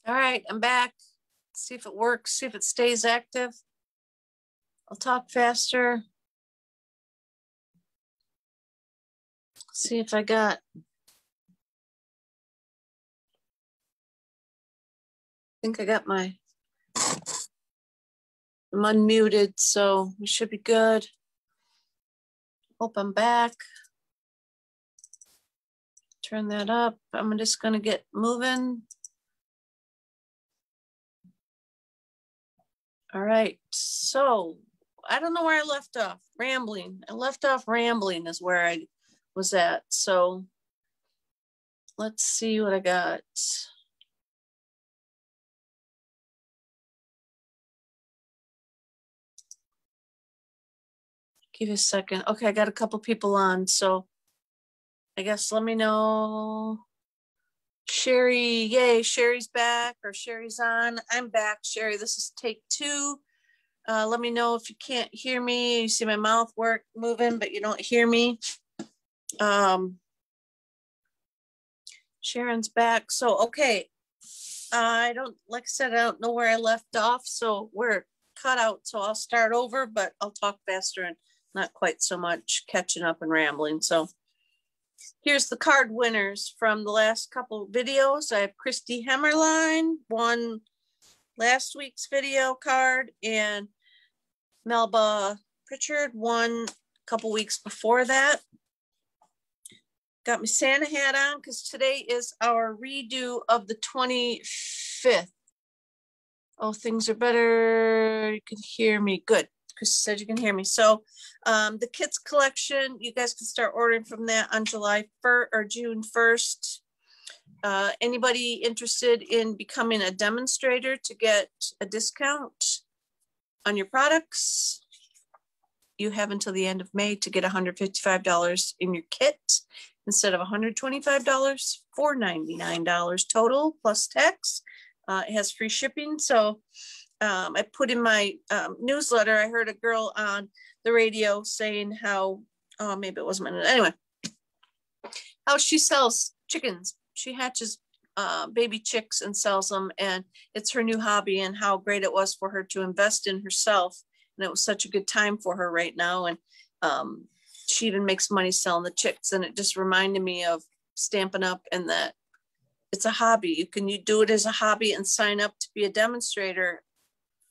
All right, I'm back. See if it works, see if it stays active. I'll talk faster. See if I got. I think I got I'm unmuted, so we should be good. Hope I'm back. Turn that up. I'm just gonna get moving. All right, so I don't know where I left off. Rambling. I left off rambling is where I was at. So let's see what I got. Give you a second. Okay, I got a couple people on, so I guess let me know. Sherry, yay, Sherry's back or Sherry's on. I'm back, Sherry. This is take 2. Let me know if you can't hear me. You see my mouth moving, but you don't hear me. Sharon's back. So, okay. Like I said, I don't know where I left off. So we're cut out. So I'll start over, but I'll talk faster and not quite so much catching up and rambling. So here's the card winners from the last couple videos. I have Christy Hemmerline won last week's video card, and Melba Pritchard won a couple weeks before that. Got my Santa hat on because today is our redo of the 25th. Oh, things are better. You can hear me. Good. Chris said you can hear me. So the kits collection, you guys can start ordering from that on July 1st or June 1st. Anybody interested in becoming a demonstrator to get a discount on your products? You have until the end of May to get $155 in your kit instead of $125, $499 total plus tax. It has free shipping. So I put in my newsletter, I heard a girl on the radio saying how, maybe it wasn't, anyway, how she sells chickens. She hatches baby chicks and sells them, and it's her new hobby, and how great it was for her to invest in herself. And it was such a good time for her right now. And she even makes money selling the chicks. And it just reminded me of Stampin' Up! And that it's a hobby. You do it as a hobby and sign up to be a demonstrator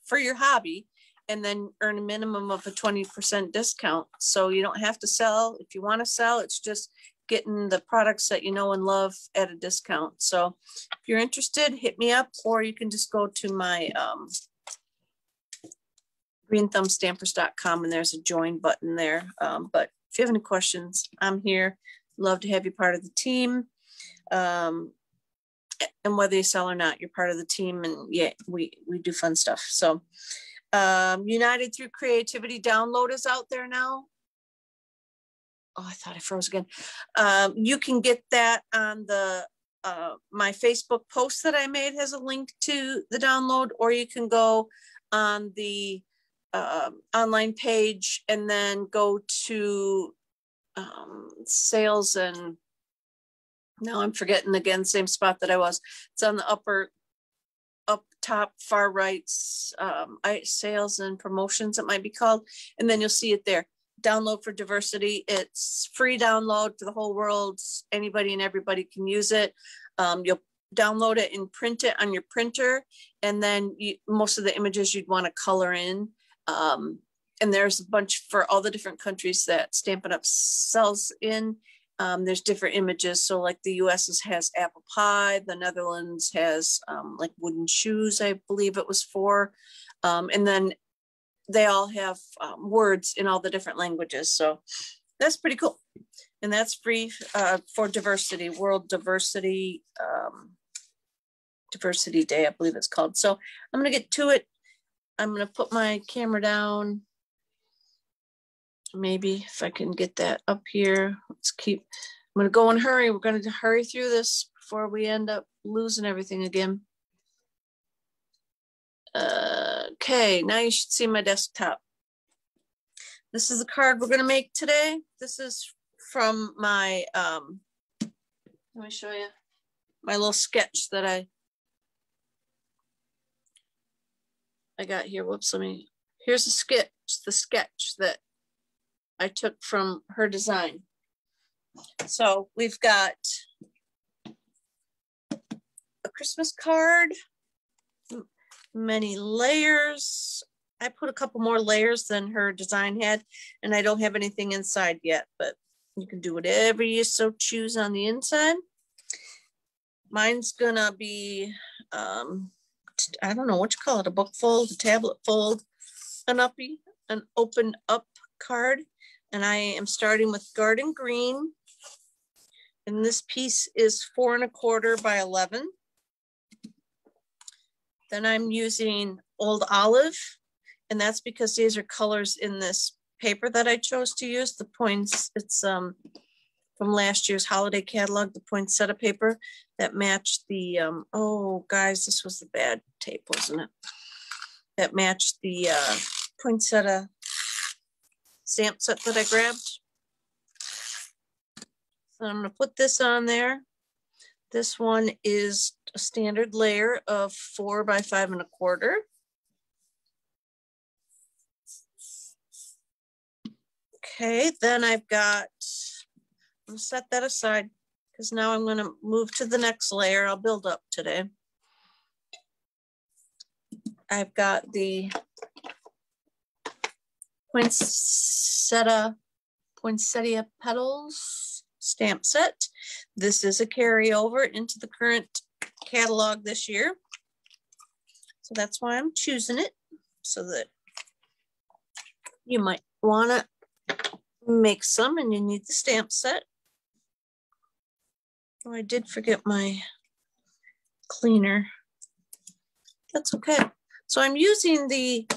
for your hobby, and then earn a minimum of a 20% discount. So you don't have to sell. If you want to sell, it's just getting the products that you know and love at a discount. So if you're interested, hit me up, or you can just go to my greenthumbstampers.com, and there's a join button there. But if you have any questions, I'm here. Love to have you part of the team. And whether you sell or not, you're part of the team, and yeah, we do fun stuff. So United Through Creativity download is out there now. Oh, I thought I froze again. You can get that on the my Facebook post that I made has a link to the download, or you can go on the online page and then go to sales, and now I'm forgetting again, same spot that I was. It's on the up top far right, sales and promotions, it might be called, and then you'll see it there. Download for Diversity. It's free download for the whole world. Anybody and everybody can use it. You'll download it and print it on your printer, and then most of the images you'd want to color in. And there's a bunch for all the different countries that Stampin' Up! Sells in. There's different images. So like the US has apple pie, the Netherlands has like wooden shoes, I believe it was for. And then they all have words in all the different languages. So that's pretty cool. And that's free for diversity, World Diversity Diversity Day, I believe it's called. So I'm going to get to it. I'm going to put my camera down. Maybe if I can get that up here. I'm going to go and hurry. We're going to hurry through this before we end up losing everything again. Okay, now you should see my desktop. This is the card we're going to make today. This is from my, let me show you my little sketch that I I got here. Whoops, here's the sketch that I took from her design. So we've got a Christmas card, many layers. I put a couple more layers than her design had, and I don't have anything inside yet, but you can do whatever you so choose on the inside. Mine's gonna be, I don't know what you call it, a book fold, a tablet fold, an open up card. And I am starting with Garden Green. And this piece is 4 1/4 by 11. Then I'm using Old Olive, and that's because these are colors in this paper that I chose to use. The points, it's from last year's holiday catalog, the poinsettia paper that matched the, oh guys, this was the bad tape, wasn't it? That matched the poinsettia stamp set that I grabbed. So I'm gonna put this on there. This one is a standard layer of 4 by 5 1/4. Okay, then I've got, I'm gonna set that aside because now I'm gonna move to the next layer. I'll build up today. I've got the Poinsettia Petals stamp set. This is a carryover into the current catalog this year. So that's why I'm choosing it, so that you might want to make some and you need the stamp set. Oh, I did forget my cleaner. That's okay. So I'm using the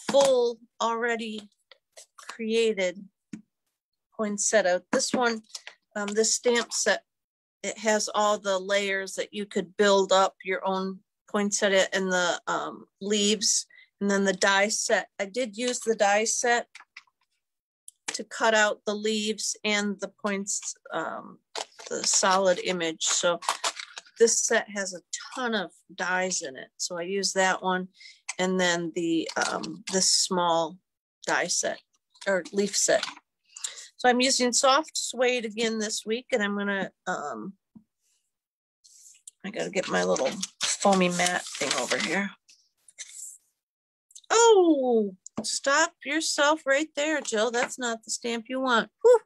full already created poinsettia. This one, this stamp set, it has all the layers that you could build up your own poinsettia and the leaves, and then the die set. I did use the die set to cut out the leaves and the points, the solid image. So this set has a ton of dies in it. So I use that one, and then the this small die set or leaf set. So I'm using soft suede again this week, and I'm gonna, I gotta get my little foamy mat thing over here. Oh, stop yourself right there, Jill. That's not the stamp you want. Whew.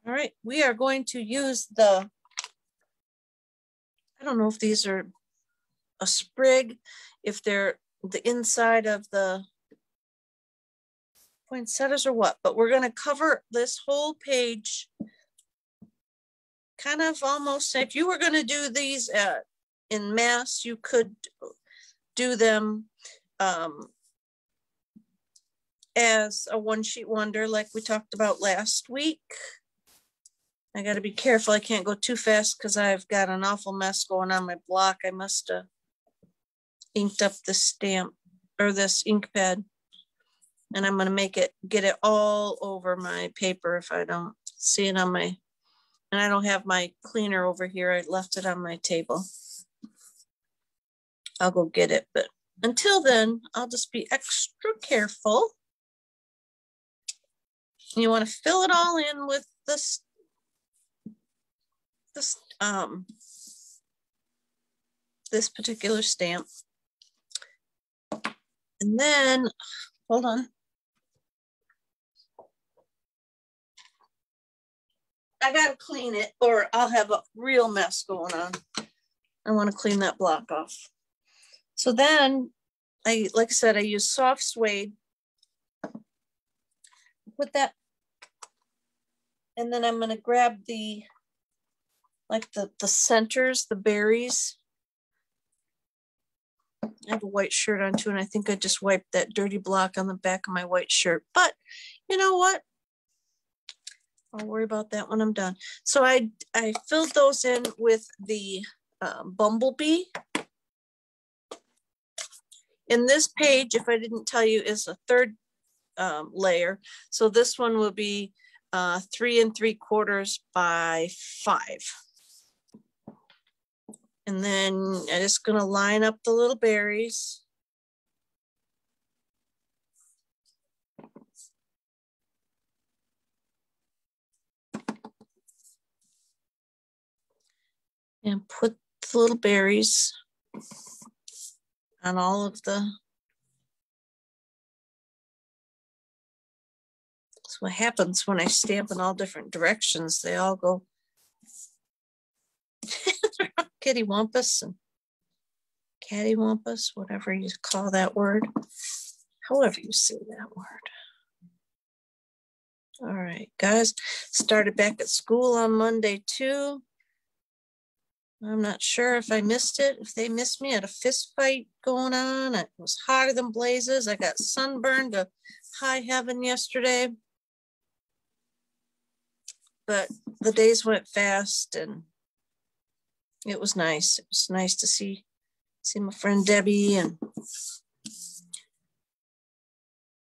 All right, we are going to use the, I don't know if these are a sprig, if they're the inside of the poinsettias or what, but we're going to cover this whole page kind of almost, if you were going to do these in mass, you could do them as a one sheet wonder like we talked about last week. I got to be careful. I can't go too fast because I've got an awful mess going on my block. I must have inked up the stamp or this ink pad, and I'm going to get it all over my paper if I don't see it on my, and I don't have my cleaner over here. I left it on my table. I'll go get it, but until then, I'll just be extra careful. You want to fill it all in with this particular stamp. And then, hold on. I gotta clean it or I'll have a real mess going on. I want to clean that block off. So then, like I said, I use soft suede. Put that, and then I'm gonna grab the, like the centers, the berries. I have a white shirt on too, and I think I just wiped that dirty block on the back of my white shirt. But you know what? I'll worry about that when I'm done. So I filled those in with the bumblebee. In this page, if I didn't tell you, is a third layer. So this one will be 3 3/4 by 5. And then I'm just gonna line up the little berries. and put the little berries on all of the. That's what happens when I stamp in all different directions. They all go kittywampus and cattywampus, whatever you call that word, however you say that word. All right, guys, started back at school on Monday too. I'm not sure if I missed it, if they missed me. I had a fist fight going on. It was hotter than blazes. I got sunburned to high heaven yesterday. But the days went fast and it was nice. It was nice to see my friend Debbie and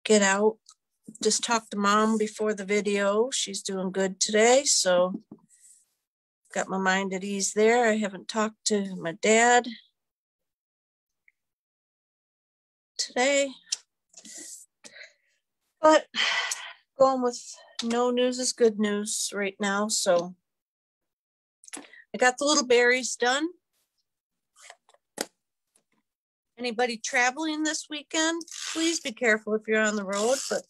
get out. Just talked to Mom before the video. She's doing good today, so got my mind at ease there. I haven't talked to my dad today, but going with no news is good news right now. So I got the little berries done. Anybody traveling this weekend, please be careful if you're on the road, but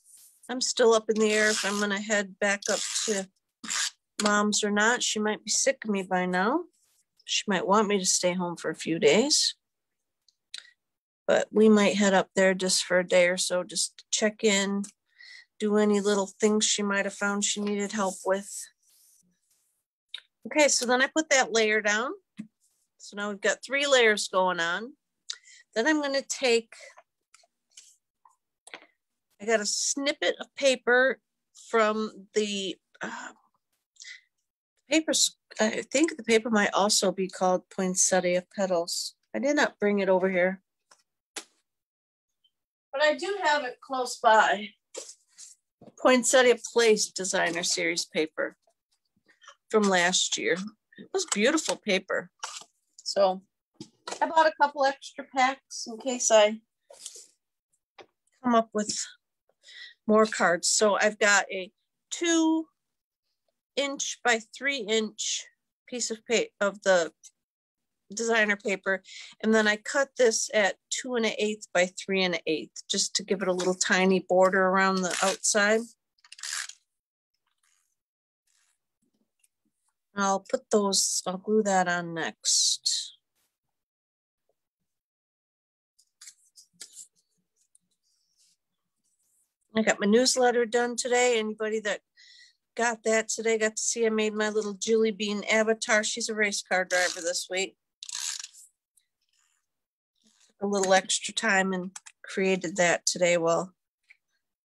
I'm still up in the air if I'm gonna head back up to Mom's or not. She might be sick of me by now. She might want me to stay home for a few days, but we might head up there just for a day or so, just to check in, do any little things she might have found she needed help with. Okay, so then I put that layer down. So now we've got 3 layers going on. Then I'm going to take, I got a snippet of paper from the papers. I think the paper might also be called Poinsettia Petals. I did not bring it over here, but I do have it close by. Poinsettia Place Designer Series paper from last year. It was beautiful paper. So I bought a couple extra packs in case I come up with more cards. So I've got a 2-inch by 3-inch piece of paper of the designer paper, and then I cut this at 2 1/8 by 3 1/8 just to give it a little tiny border around the outside. I'll put those, I'll glue that on next. I got my newsletter done today. Anybody that got that today got to see I made my little Julie Bean avatar. She's a race car driver this week. A little extra time and created that today while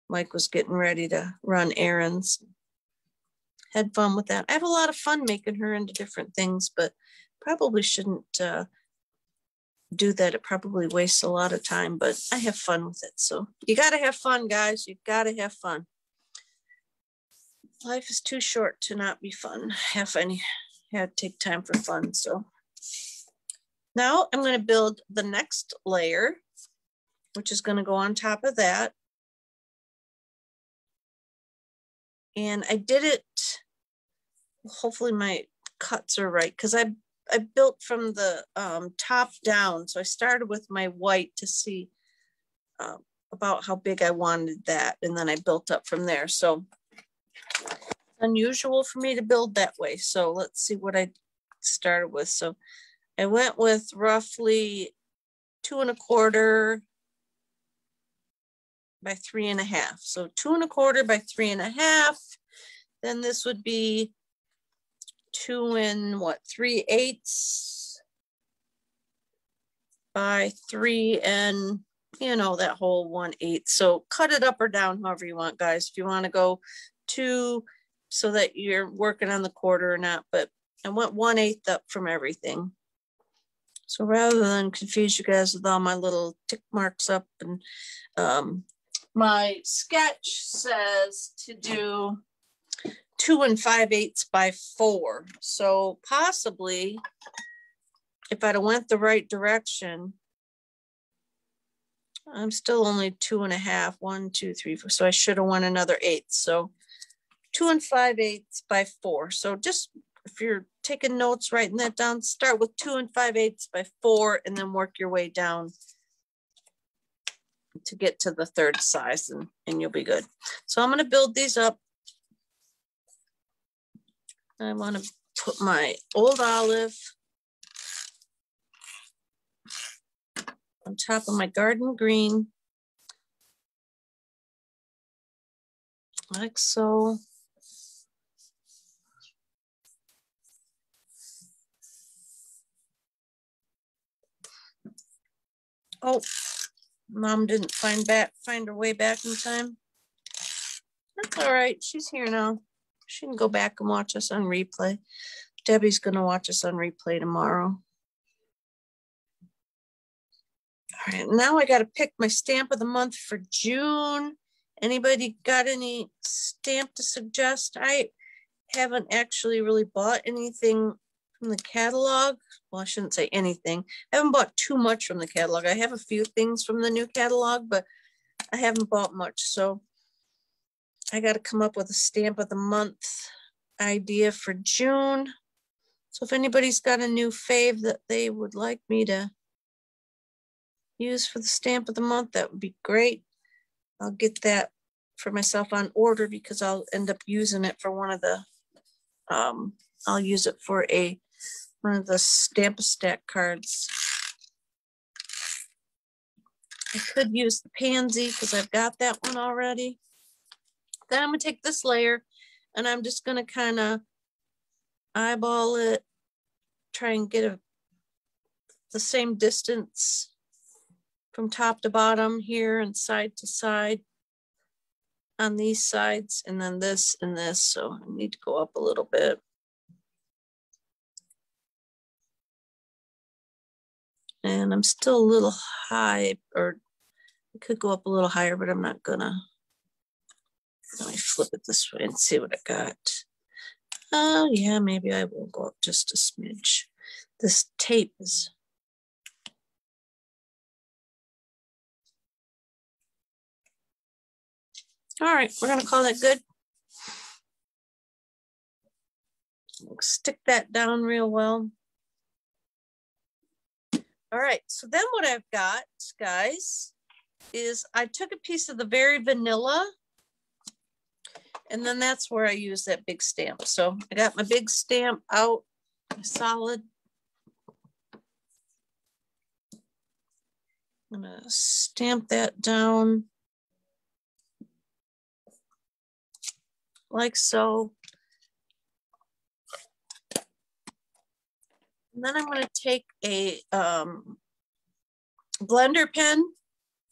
Mike was getting ready to run errands. Had fun with that. I have a lot of fun making her into different things, but probably shouldn't do that. It probably wastes a lot of time, but I have fun with it. So you got to have fun, guys. You got to have fun. Life is too short to not be fun. Have to take time for fun. So now I'm going to build the next layer, which is going to go on top of that. And I did it, hopefully my cuts are right, because I built from the top down. So I started with my white to see about how big I wanted that. And then I built up from there. So it's unusual for me to build that way. So let's see what I started with. So I went with roughly 2 1/4 by 3 1/2. So 2 1/4 by 3 1/2. Then this would be 2 3/8 by 3 and that whole 1/8. So cut it up or down however you want, guys. If you want to go 2 so that you're working on the quarter or not, but I went 1/8 up from everything. So rather than confuse you guys with all my little tick marks up, and my sketch says to do 2 5/8 by 4. So possibly if I'd have went the right direction, I'm still only 2 1/2, 1, 2, 3, 4. So I should have won another 8. So 2 5/8 by 4. So just if you're taking notes, writing that down, start with 2 5/8 by 4 and then work your way down to get to the third size and you'll be good. So I'm going to build these up. I want to put my old olive on top of my garden green, like so. Oh, Mom didn't find her way back in time. That's all right. She's here now. She can go back and watch us on replay. Debbie's going to watch us on replay tomorrow. All right, now I got to pick my stamp of the month for June. Anybody got any stamp to suggest? I haven't actually really bought anything from the catalog. Well, I shouldn't say anything. I haven't bought too much from the catalog. I have a few things from the new catalog, but I haven't bought much. So I got to come up with a stamp of the month idea for June. So if anybody's got a new fave that they would like me to use for the stamp of the month, that would be great. I'll get that for myself on order because I'll end up using it for one of the, I'll use it for one of the Stamp-A-Stack cards. I could use the pansy because I've got that one already. Then I'm gonna take this layer and I'm just gonna kind of eyeball it, try and get the same distance from top to bottom here and side to side on these sides, and then this and this. So I need to go up a little bit. And I'm still a little high, or I could go up a little higher, but I'm not gonna. Let me flip it this way and see what I got. Oh yeah, maybe I will go up just a smidge. This tape is. All right, we're gonna call that good. Stick that down real well. All right, so then what I've got, guys, is I took a piece of the Very Vanilla, and then that's where I use that big stamp. So I got my big stamp out, solid. I'm gonna stamp that down like so. And then I'm going to take a blender pen,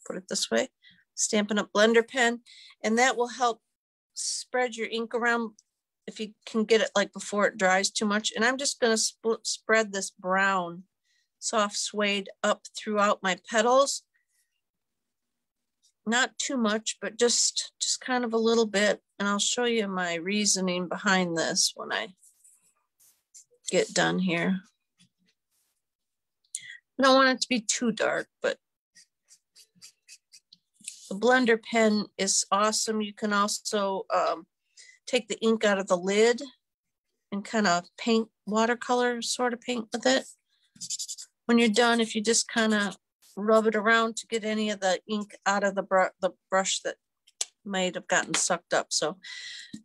put it this way, Stampin' Up! Blender pen, and that will help spread your ink around if you can get it like before it dries too much. And I'm just going to spread this brown soft suede up throughout my petals. Not too much, but just kind of a little bit. And I'll show you my reasoning behind this when I get done here. I don't want it to be too dark, but the blender pen is awesome. You can also take the ink out of the lid and kind of paint, watercolor sort of paint with it. When you're done, if you just kind of rub it around to get any of the ink out of the brush that might have gotten sucked up. So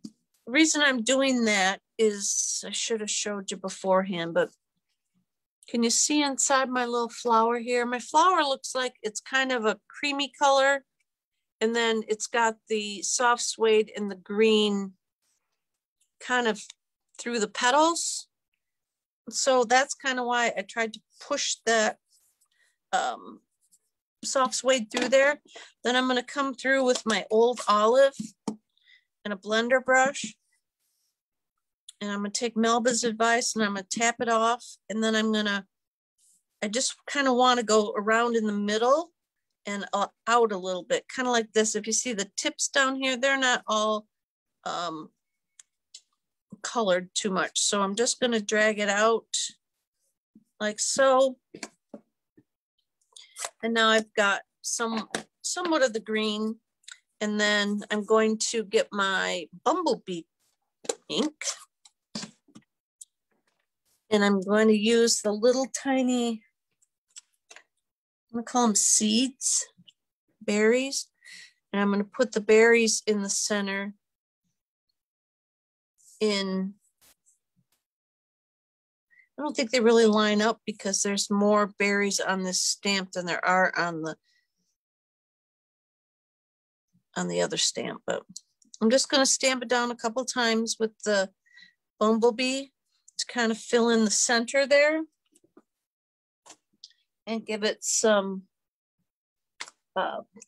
the reason I'm doing that is I should have showed you beforehand, but can you see inside my little flower here? My flower looks like it's kind of a creamy color, and then it's got the soft suede and the green kind of through the petals. So that's kind of why I tried to push that soft suede through there. Then I'm going to come through with my old olive and a blender brush. And I'm going to take Melba's advice and I'm going to tap it off. And then I just kind of want to go around in the middle and out a little bit, kind of like this. If you see the tips down here, they're not all colored too much. So I'm just going to drag it out like so. And now I've got somewhat of the green. And then I'm going to get my Bumblebee ink. And I'm going to use the little tiny, I'm gonna call them seeds, berries. And I'm gonna put the berries in the center I don't think they really line up because there's more berries on this stamp than there are on the other stamp, but I'm just going to stamp it down a couple times with the bumblebee to kind of fill in the center there and give it some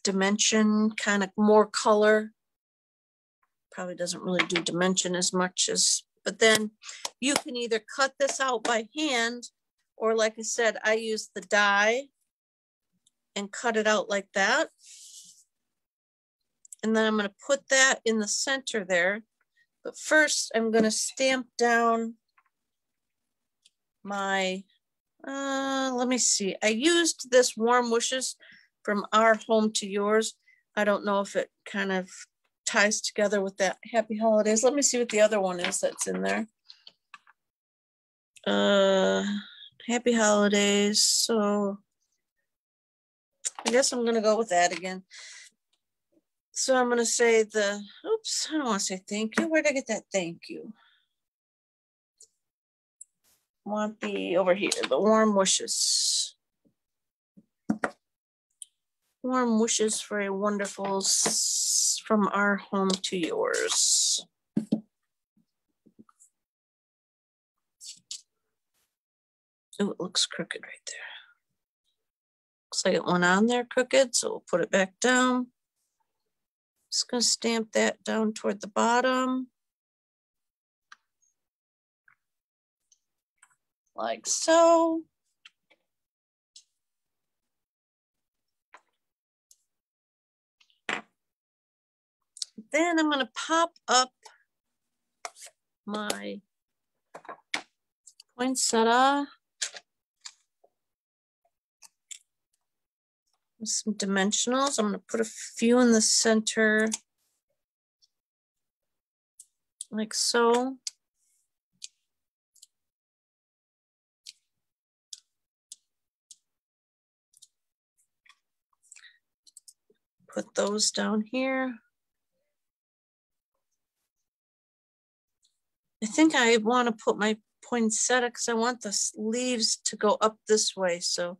dimension, kind of more color. Probably doesn't really do dimension as much as, but then you can either cut this out by hand, or like I said, I use the die and cut it out like that. And then I'm going to put that in the center there. But first I'm going to stamp down my, let me see. I used this Warm Wishes from Our Home to Yours. I don't know if it kind of ties together with that Happy Holidays. Let me see what the other one is that's in there. Happy Holidays. So I guess I'm going to go with that again. So I'm going to say oops, I don't want to say thank you. Where did I get that thank you? I want over here, the Warm Wishes. Warm wishes for a wonderful from our home to yours. Oh, it looks crooked right there. Looks like it went on there crooked, so we'll put it back down. Just going to stamp that down toward the bottom. Like so. Then I'm going to pop up my poinsettia with some dimensionals. I'm going to put a few in the center, like so. Put those down here. I think I want to put my poinsettia because I want the leaves to go up this way. So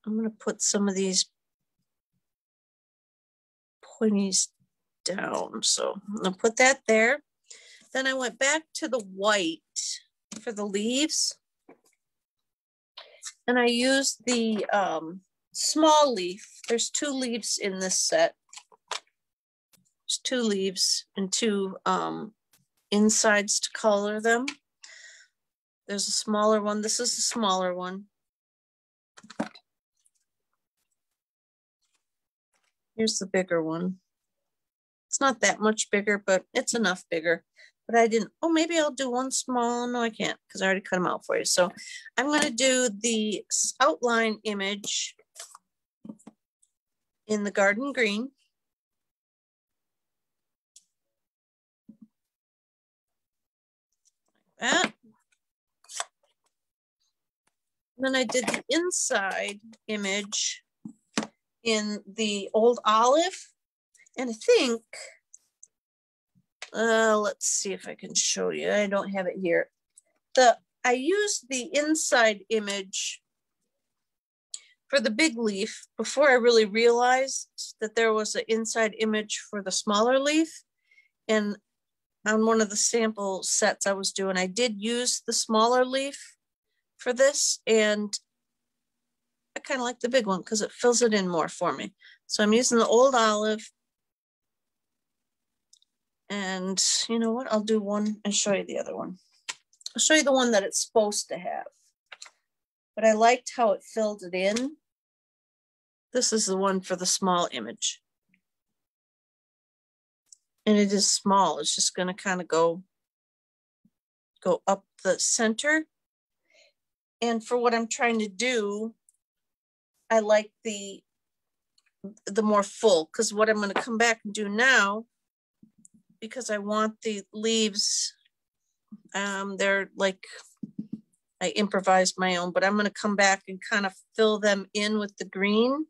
I'm going to put some of these pointies down. So I'm going to put that there. Then I went back to the white for the leaves. And I used the small leaf. There's 2 leaves in this set. There's 2 leaves and 2 insides to color them. There's a smaller one. This is the smaller one. Here's the bigger one. It's not that much bigger, but it's enough bigger. But I didn't, oh, maybe I'll do one small. No, I can't because I already cut them out for you. So I'm going to do the outline image in the garden green. That. And then I did the inside image in the old olive. And I think, let's see if I can show you. I don't have it here. I used the inside image for the big leaf before I really realized that there was an inside image for the smaller leaf. And on one of the sample sets I was doing, I did use the smaller leaf for this, and I kind of like the big one because it fills it in more for me. So I'm using the old olive. And you know what? I'll do one and show you the other one. I'll show you the one that it's supposed to have. But I liked how it filled it in. This is the one for the small image. And it is small. It's just going to kind of go up the center. And for what I'm trying to do, I like the more full, because what I'm going to come back and do now, because I want the leaves, they're like I improvised my own, but I'm going to come back and kind of fill them in with the green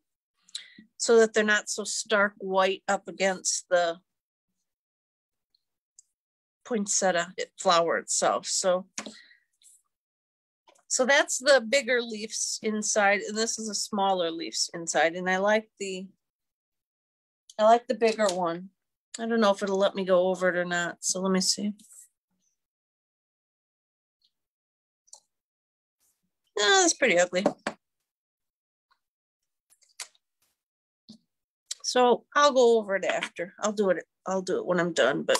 so that they're not so stark white up against the poinsettia flower itself. So that's the bigger leaves inside, and this is a smaller leaves inside, and I like the bigger one. I don't know if it'll let me go over it or not, so let me see. No, that's pretty ugly. So I'll go over it after. I'll do it when I'm done. But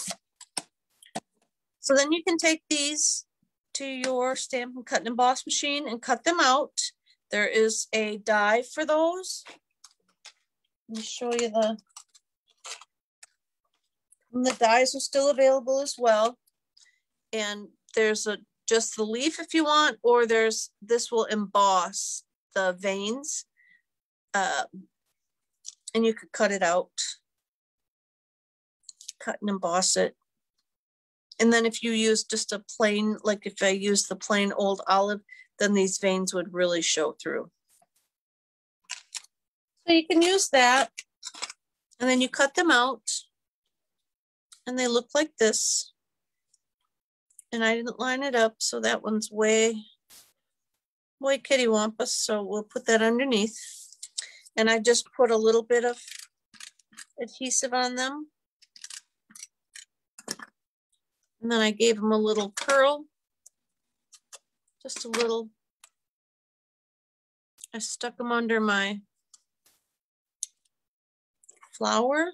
so then you can take these to your stamp and cut and emboss machine and cut them out. There is a die for those. Let me show you the dies are still available as well. And there's just the leaf if you want, or this will emboss the veins. And you could cut it out, cut and emboss it. And then if you use just a plain, like if I use the plain old olive, then these veins would really show through. So you can use that, and then you cut them out, and they look like this. And I didn't line it up, so that one's way kittywampus, so we'll put that underneath. And I just put a little bit of adhesive on them. And then I gave them a little curl, just a little. I stuck them under my flower,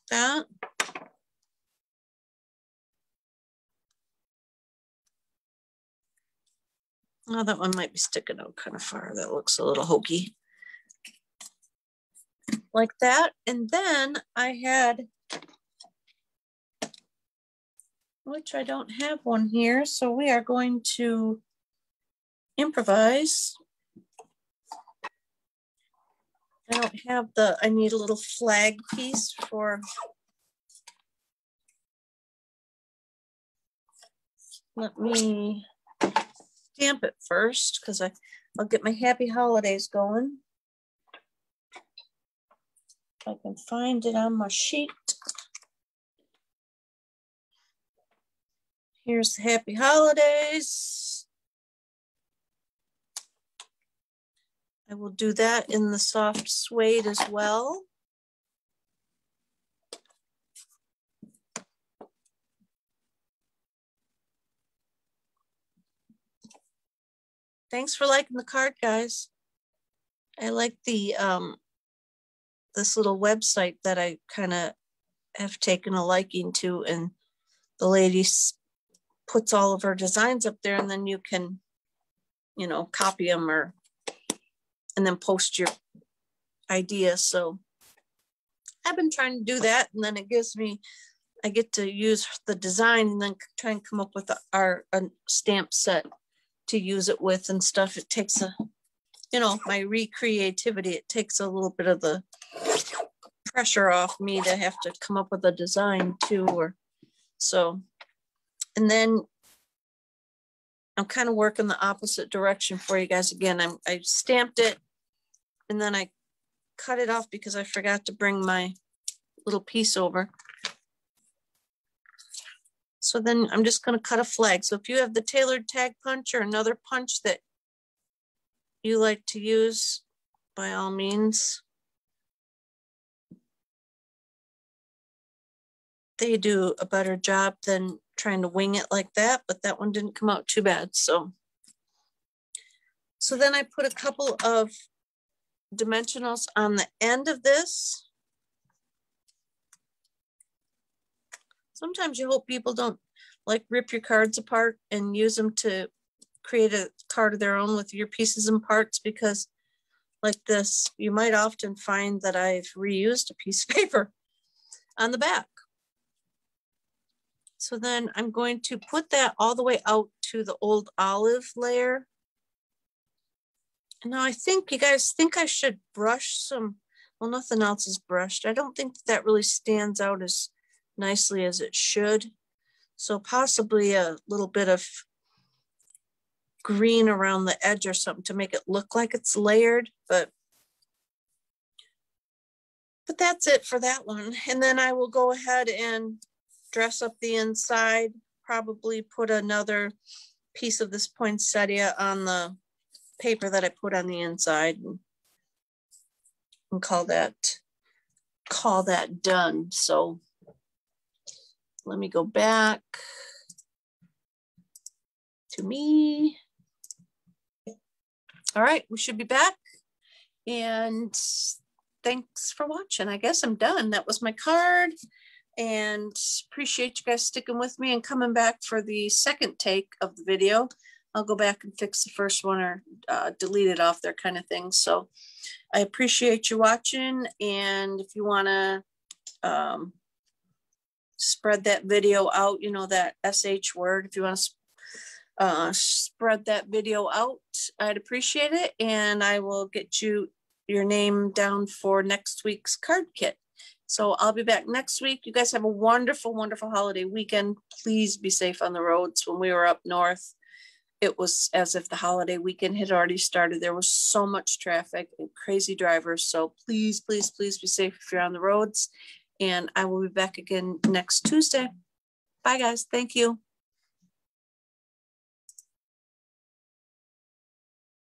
that. Oh, that one might be sticking out kind of far. That looks a little hokey. Like that. And then I had, which I don't have one here, so we are going to improvise. I don't have I need a little flag piece for, let me stamp it first, because I'll get my happy holidays going. If I can find it on my sheet. Here's the happy holidays. I will do that in the soft suede as well. Thanks for liking the card, guys. I like the this little website that I kind of have taken a liking to, and the lady puts all of her designs up there, and then you can, copy them and then post your ideas. So I've been trying to do that, and then it gives me, I get to use the design and then try and come up with a stamp set to use it with and stuff. It takes my recreativity, it takes a little bit of the pressure off me to have to come up with a design too, and then I'm kind of working the opposite direction for you guys. Again, I stamped it, and then I cut it off because I forgot to bring my little piece over. So then I'm just going to cut a flag. So if you have the tailored tag punch or another punch that you like to use, by all means. They do a better job than trying to wing it like that, but that one didn't come out too bad. So then I put a couple of dimensionals on the end of this. Sometimes you hope people don't rip your cards apart and use them to create a card of their own with your pieces and parts, because like this, you might often find that I've reused a piece of paper on the back. So then I'm going to put that all the way out to the old olive layer. And now I think you guys think I should brush some, well, nothing else is brushed. I don't think that really stands out as nicely as it should. So possibly a little bit of green around the edge or something to make it look like it's layered, but that's it for that one. And then I will go ahead and dress up the inside, probably put another piece of this poinsettia on the paper that I put on the inside and call that done. So let me go back to me. All right, we should be back. And thanks for watching. I guess I'm done. That was my card. And appreciate you guys sticking with me and coming back for the second take of the video. I'll go back and fix the first one or delete it off there kind of thing. So I appreciate you watching. And if you want to spread that video out, you know, that SH word, if you want to spread that video out, I'd appreciate it. And I will get your name down for next week's card kit. So I'll be back next week. You guys have a wonderful, wonderful holiday weekend. Please be safe on the roads. When we were up north, it was as if the holiday weekend had already started. There was so much traffic and crazy drivers. So please, please, please be safe if you're on the roads. And I will be back again next Tuesday. Bye, guys. Thank you.